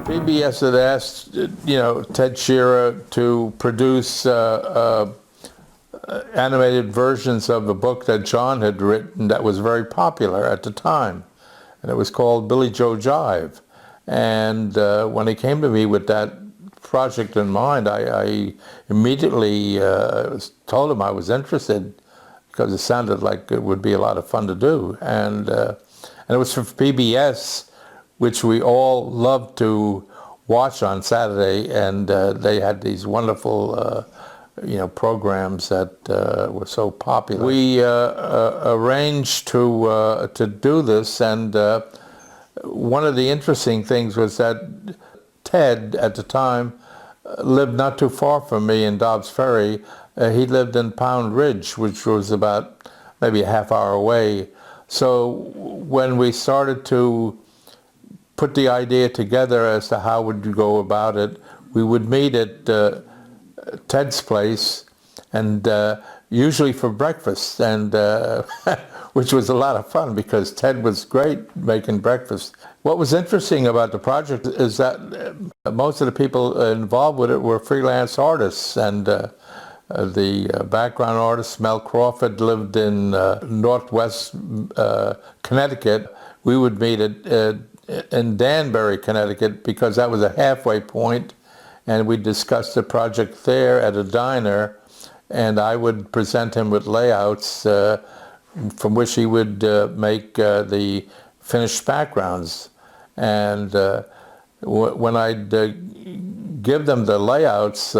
PBS had asked, Ted Shearer to produce animated versions of a book that John had written that was very popular at the time, and it was called Billy Joe Jive. And when he came to me with that project in mind, I immediately told him I was interested because it sounded like it would be a lot of fun to do. And it was for PBS, which we all loved to watch on Saturday, and they had these wonderful programs that were so popular. We arranged to do this, and one of the interesting things was that Ted, at the time, lived not too far from me in Dobbs Ferry. He lived in Pound Ridge, which was about maybe a half hour away. So when we started to put the idea together as to how would you go about it, we would meet at Ted's place, and usually for breakfast, and which was a lot of fun because Ted was great making breakfast. What was interesting about the project is that most of the people involved with it were freelance artists, and the background artist Mel Crawford lived in northwest Connecticut. We would meet in Danbury, Connecticut, because that was a halfway point, and we discussed the project there at a diner, and I would present him with layouts from which he would make the finished backgrounds. And when I'd give them the layouts,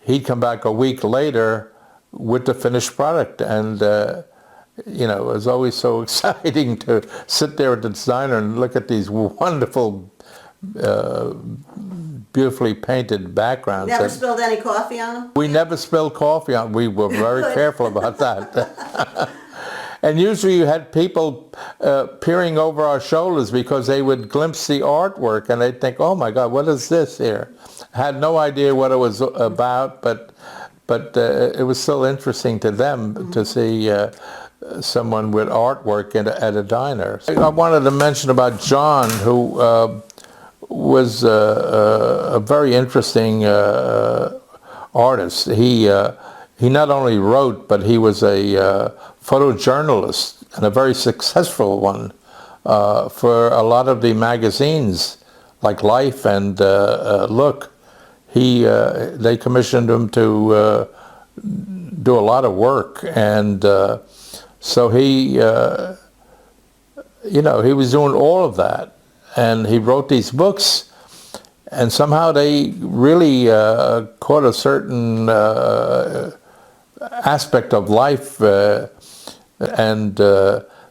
he'd come back a week later with the finished product, and it was always so exciting to sit there at the diner and look at these wonderful, beautifully painted backgrounds. Never spilled any coffee on them? We never spilled coffee on them. We were very careful about that. And usually you had people peering over our shoulders because they would glimpse the artwork and they'd think, oh my God, what is this here? I had no idea what it was about, but it was still interesting to them to see someone with artwork at a diner. I wanted to mention about John, who was a very interesting artist. He not only wrote, but he was a photojournalist, and a very successful one for a lot of the magazines like Life and Look. They commissioned him to do a lot of work, and so he was doing all of that, and he wrote these books, and somehow they really caught a certain aspect of life, and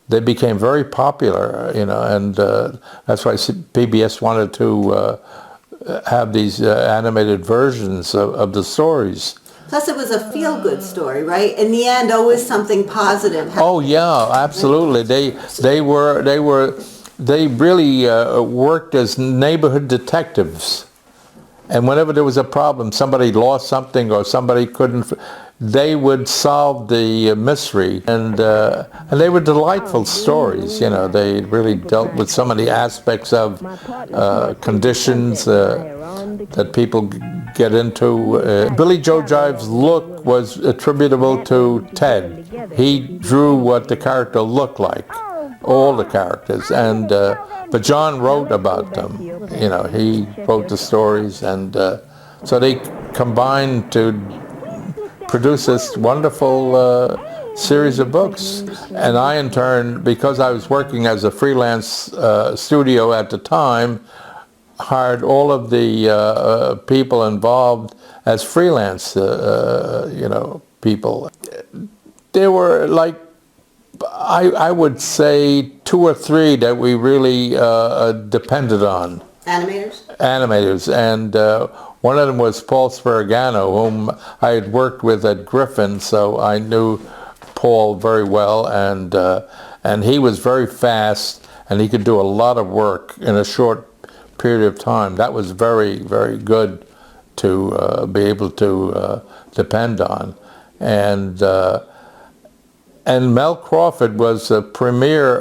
they became very popular, and that's why PBS wanted to have these animated versions of the stories. Plus it was a feel-good story, right? In the end, always something positive. Oh yeah, absolutely. They really worked as neighborhood detectives, and whenever there was a problem, somebody lost something or somebody couldn't, they would solve the mystery, and they were delightful stories. They really dealt with so many aspects of conditions that people get into. Billy Joe Jive's look was attributable to Ted. He drew what the character looked like, all the characters, and but John wrote about them. He wrote the stories, and so they combined to produce this wonderful series of books. And I, in turn, because I was working as a freelance studio at the time, hired all of the people involved as freelance, people. There were I would say 2 or 3 that we really depended on. Animators, and one of them was Paul Sparagano, whom I had worked with at Griffin, so I knew Paul very well, and he was very fast, and he could do a lot of work in a short period of time. That was very, very good to be able to depend on. And Mel Crawford was a premier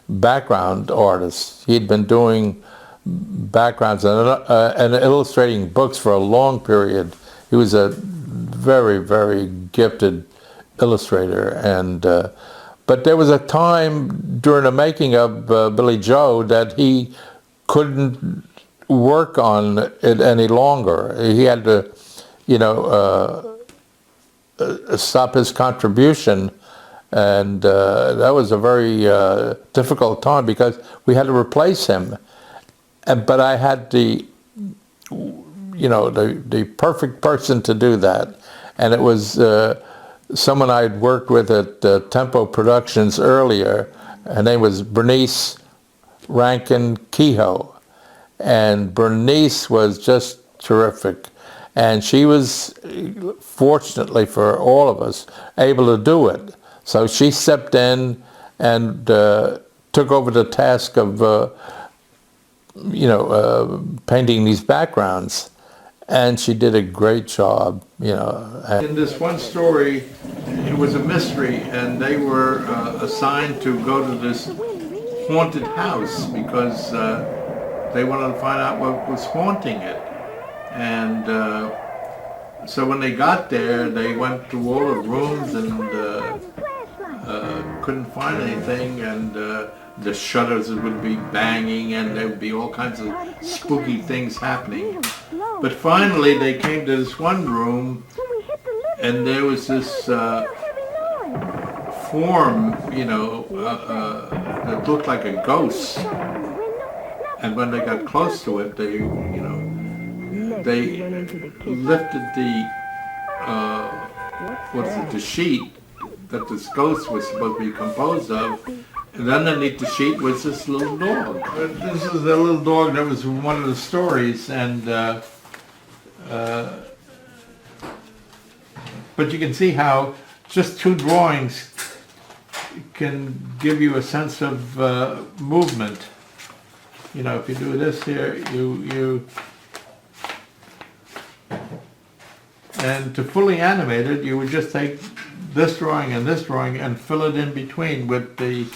background artist. He'd been doing backgrounds and illustrating books for a long period. He was a very, very gifted illustrator. And but there was a time during the making of Billy Joe that he couldn't work on it any longer. He had to, you know, stop his contribution, and that was a very difficult time because we had to replace him. But I had the, you know, the perfect person to do that, and it was someone I'd worked with at Tempo Productions earlier. Her name was Bernice Rankin Kehoe, and Bernice was just terrific. And she was, fortunately for all of us, able to do it. So she stepped in and took over the task of, you know, painting these backgrounds. And she did a great job, you know. In this one story, it was a mystery, and they were assigned to go to this haunted house because they wanted to find out what was haunting it. And so when they got there, they went through all the rooms and couldn't find anything, and the shutters would be banging and there would be all kinds of spooky things happening. But finally they came to this one room, and there was this form, you know, that looked like a ghost. And when they got close to it, they, you know, they lifted the the sheet that this ghost was supposed to be composed of, and underneath the sheet was this little dog. This is the little dog that was in one of the stories, and but you can see how just two drawings can give you a sense of movement. You know, if you do this here, and to fully animate it, you would just take this drawing and fill it in between with the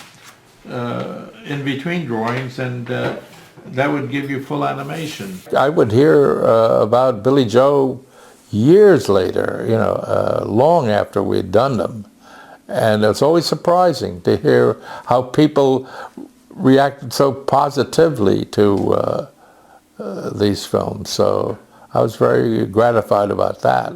in-between drawings, and that would give you full animation. I would hear about Billy Joe years later, you know, long after we'd done them. And it's always surprising to hear how people reacted so positively to these films. So I was very gratified about that.